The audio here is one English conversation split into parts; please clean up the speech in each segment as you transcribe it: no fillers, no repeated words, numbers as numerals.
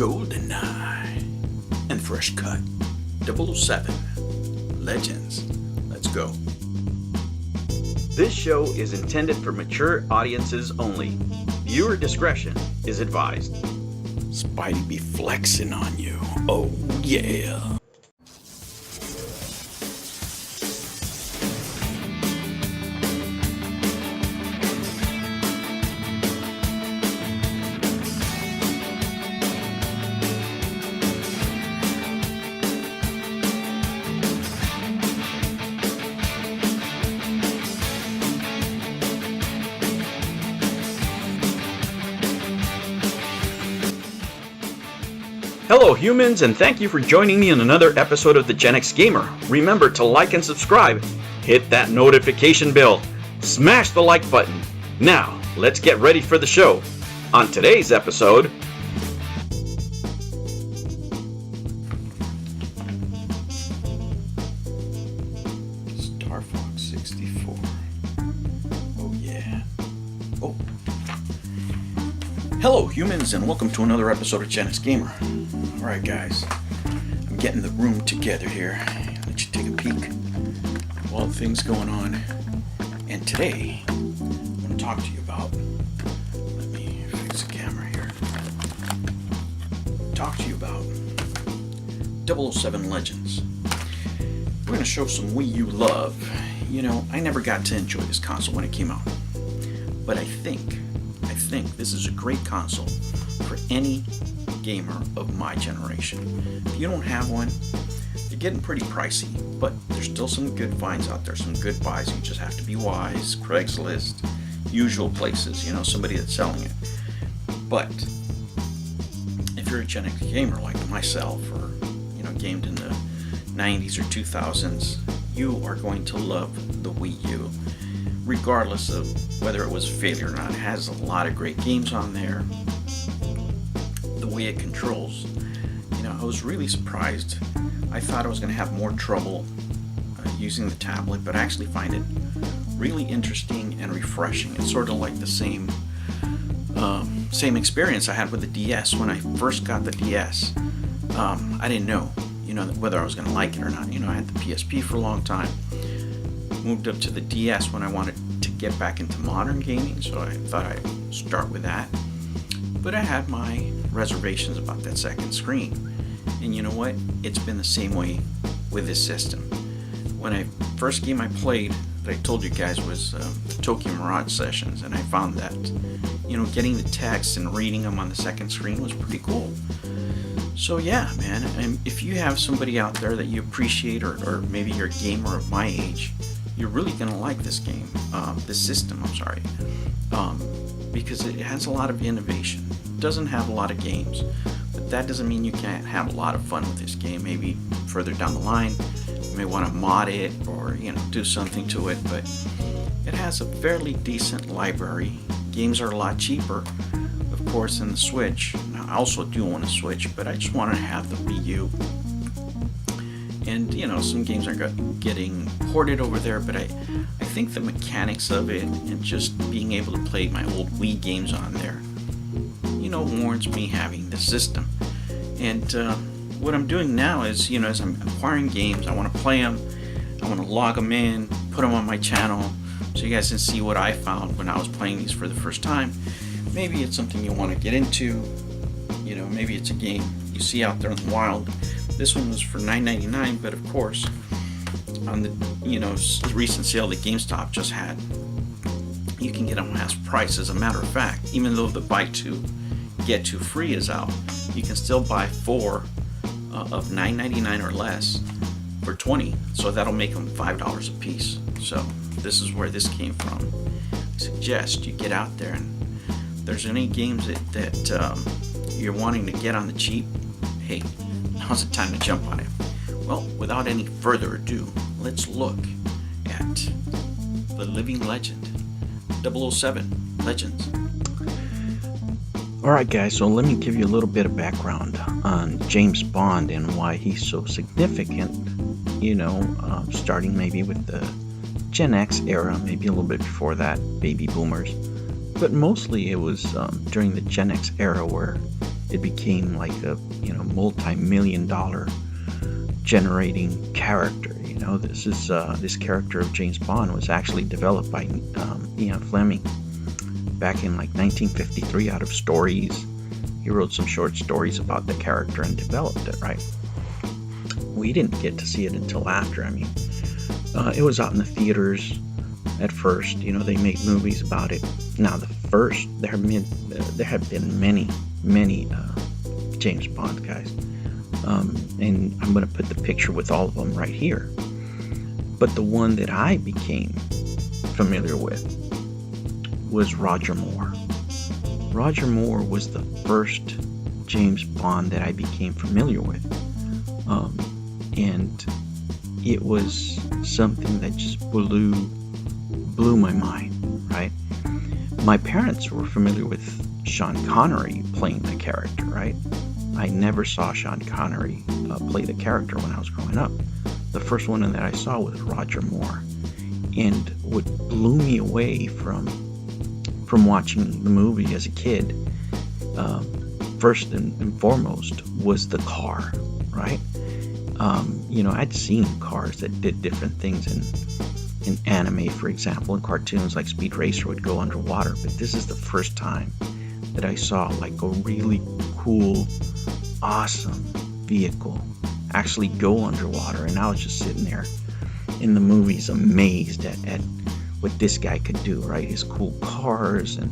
Golden Eye, and Fresh Cut 007 Legends. Let's go. This show is intended for mature audiences only. Viewer discretion is advised. Spidey be flexing on you. Oh yeah. Hello humans, and thank you for joining me in another episode of the Gen X Gamer. Remember to like and subscribe, hit that notification bell, smash the like button. Now, let's get ready for the show. On today's episode, Star Fox 64. Oh yeah. Oh. Hello humans, and welcome to another episode of Gen X Gamer. Alright guys, I'm getting the room together here. Let you take a peek. All the things going on. And today, I'm going to talk to you about, let me fix the camera here. Talk to you about 007 Legends. We're going to show some WiiU love. You know, I never got to enjoy this console when it came out. But I think this is a great console for any gamer of my generation. If you don't have one, they're getting pretty pricey, but there's still some good finds out there, some good buys. You just have to be wise. Craigslist, usual places, you know, somebody that's selling it. But if you're a Gen X gamer like myself, or you know, gamed in the 90s or 2000s, you are going to love the Wii U. Regardless of whether it was a failure or not, it has a lot of great games on there. The way it controls, you know, I was really surprised. I thought I was going to have more trouble using the tablet, but I actually find it really interesting and refreshing. It's sort of like the same experience I had with the DS. When I first got the DS, I didn't know, you know, whether I was going to like it or not. You know, I had the PSP for a long time. Moved up to the DS when I wanted to get back into modern gaming, so I thought I'd start with that. But I had my reservations about that second screen. And you know what? It's been the same way with this system. When I first game I played that I told you guys was the Tokyo Mirage Sessions, and I found that, you know, getting the text and reading them on the second screen was pretty cool. So yeah, man, and if you have somebody out there that you appreciate, or maybe you're a gamer of my age, you're really going to like this game, this system, I'm sorry, because it has a lot of innovation. It doesn't have a lot of games, but that doesn't mean you can't have a lot of fun with this game. Maybe further down the line, you may want to mod it, or, you know, do something to it, but it has a fairly decent library. Games are a lot cheaper, of course, than the Switch. Now, I also do want a Switch, but I just want to have the Wii U. And, you know, some games are getting ported over there, but I think the mechanics of it and just being able to play my old Wii games on there, you know, warrants me having the system. And what I'm doing now is, you know, as I'm acquiring games, I want to play them, I want to log them in, put them on my channel, so you guys can see what I found when I was playing these for the first time. Maybe it's something you want to get into, you know, maybe it's a game you see out there in the wild. This one was for $9.99, but of course, on the, you know, recent sale that GameStop just had, you can get them half price. As a matter of fact, even though the buy two get two free is out, you can still buy four of $9.99 or less for $20. So that'll make them $5 a piece. So this is where this came from. I suggest you get out there, and if there's any games that you're wanting to get on the cheap, hey, now's the time to jump on it. Well, without any further ado, let's look at the living legend, 007 Legends. Alright guys, so let me give you a little bit of background on James Bond and why he's so significant, you know, starting maybe with the Gen X era, maybe a little bit before that, baby boomers. But mostly it was during the Gen X era where it became like a, multi-million dollar generating character. This character of James Bond was actually developed by Ian Fleming back in like 1953 out of stories. He wrote some short stories about the character and developed it, right? We didn't get to see it until after. I mean, it was out in the theaters at first. They made movies about it. Now, there have been many James Bond guys. And I'm going to put the picture with all of them right here. But the one that I became familiar with was Roger Moore. Roger Moore was the first James Bond that I became familiar with. And it was something that just blew my mind, right? My parents were familiar with Sean Connery playing the character, right? I never saw Sean Connery play the character when I was growing up. The first one that I saw was Roger Moore. And what blew me away from watching the movie as a kid, first and foremost, was the car, right? I'd seen cars that did different things in anime, for example, in cartoons like Speed Racer would go underwater, but this is the first time that I saw like a really cool, awesome vehicle actually go underwater, and I was just sitting there in the movies amazed at what this guy could do, right? His cool cars, and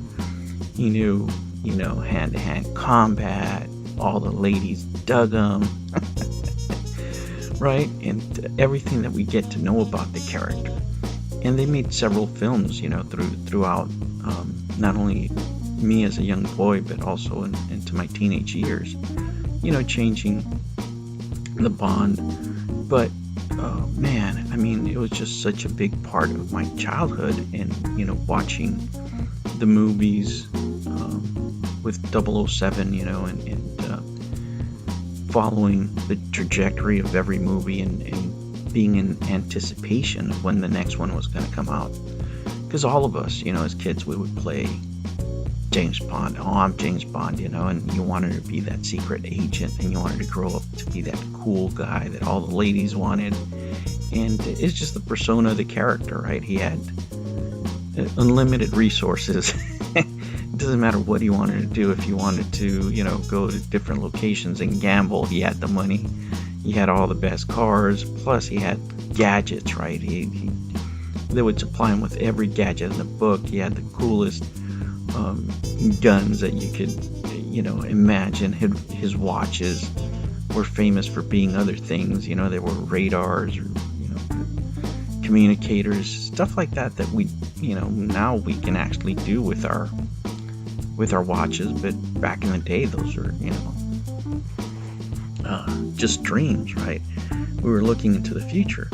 he knew, hand-to-hand combat, all the ladies dug him, right? And everything that we get to know about the character. And they made several films, throughout not only me as a young boy, but also into my teenage years, changing the Bond. But man, I mean, it was just such a big part of my childhood, and watching the movies with 007, and following the trajectory of every movie, and being in anticipation of when the next one was going to come out. Because all of us, as kids, we would play James Bond. Oh, I'm James Bond, and you wanted to be that secret agent, and you wanted to grow up to be that cool guy that all the ladies wanted. And it's just the persona of the character, right? He had unlimited resources. It doesn't matter what he wanted to do. If he wanted to, go to different locations and gamble, he had the money. He had all the best cars. Plus, he had gadgets, right? They would supply him with every gadget in the book. He had the coolest guns that you could, imagine. His watches were famous for being other things. They were radars or, communicators, stuff like that we, now we can actually do with our watches. But back in the day, those were, just dreams, right? We were looking into the future.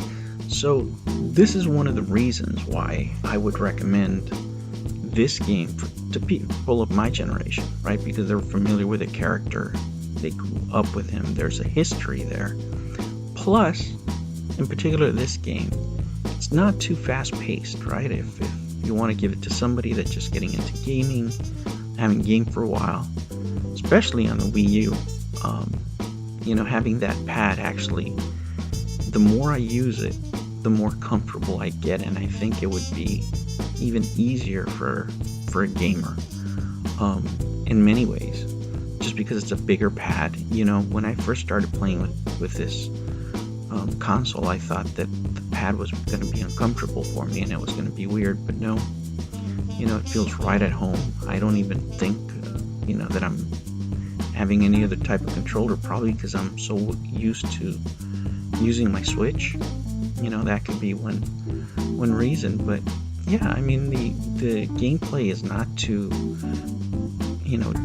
So this is one of the reasons why I would recommend this game to people of my generation, right? Because they're familiar with the character, they grew up with him, there's a history there. Plus, in particular, this game, it's not too fast-paced, right? If you want to give it to somebody that's just getting into gaming, haven't gamed for a while, especially on the Wii U, having that pad, actually, the more I use it, the more comfortable I get, and I think it would be even easier for a gamer in many ways, just because it's a bigger pad. When I first started playing with this console, I thought that the pad was going to be uncomfortable for me and it was going to be weird, but no, it feels right at home. I don't even think that I'm having any other type of controller, probably because I'm so used to using my Switch. That could be one reason. But yeah, I mean, the gameplay is not too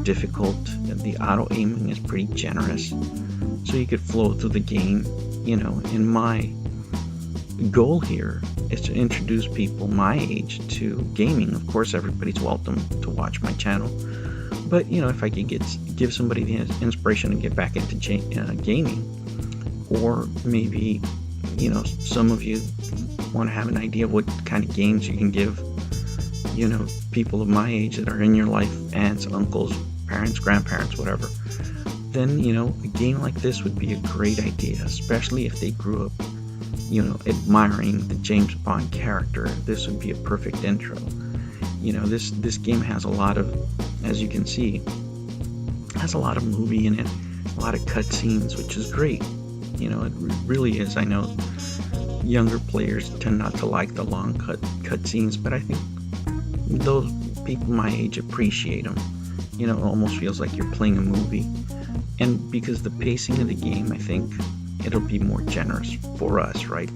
difficult. The auto aiming is pretty generous, so you could flow through the game. And my goal here is to introduce people my age to gaming. Of course, everybody's welcome to watch my channel, but if I could give somebody the inspiration to get back into gaming, or maybe some of you want to have an idea of what kind of games you can give people of my age that are in your life, aunts, uncles, parents, grandparents, whatever. then, a game like this would be a great idea, especially if they grew up, admiring the James Bond character. This would be a perfect intro. This game has a lot of, as you can see, has a lot of movie in it, a lot of cutscenes, which is great. It really is. I know younger players tend not to like the long cutscenes, but I think those people my age appreciate them. It almost feels like you're playing a movie. And because the pacing of the game, I think it'll be more generous for us, right?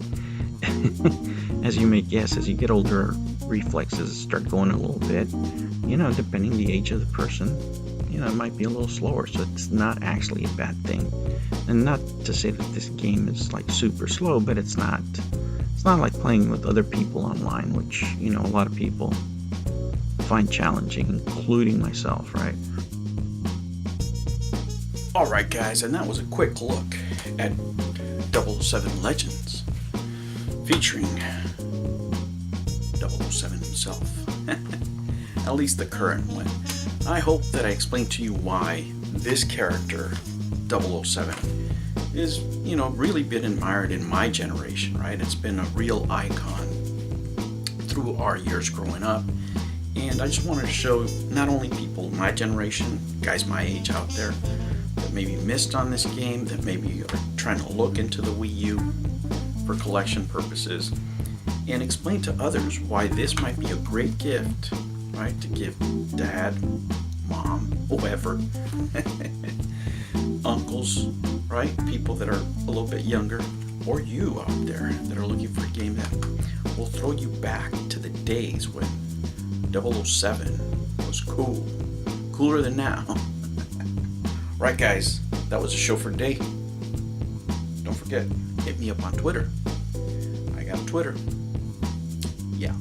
As you may guess, as you get older, reflexes start going a little bit. Depending the age of the person, it might be a little slower, so it's not actually a bad thing. And not to say that this game is like super slow, but it's not like playing with other people online, which, a lot of people find challenging, including myself, right? Alright guys, and that was a quick look at 007 Legends, featuring 007 himself. At least the current one. I hope that I explained to you why this character, 007, is, really been admired in my generation, right? It's been a real icon through our years growing up. And I just wanted to show not only people my generation, guys my age out there, that maybe missed on this game, that maybe are trying to look into the Wii U for collection purposes, and explain to others why this might be a great gift, right, to give dad, mom, whoever, uncles, right, people that are a little bit younger, or you out there that are looking for a game that will throw you back to the days when 007 was cool, cooler than now. Right guys, that was the show for today. Don't forget, hit me up on Twitter. I got Twitter. Yeah.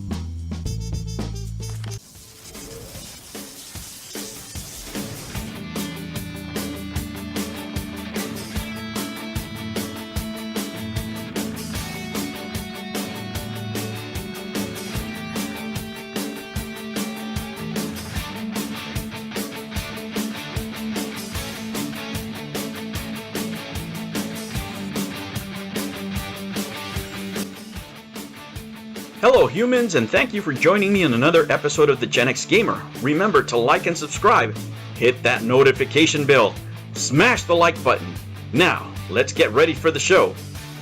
Hello humans, and thank you for joining me in another episode of the Gen X Gamer. Remember to like and subscribe, hit that notification bell, smash the like button. Now, let's get ready for the show.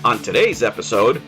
On today's episode,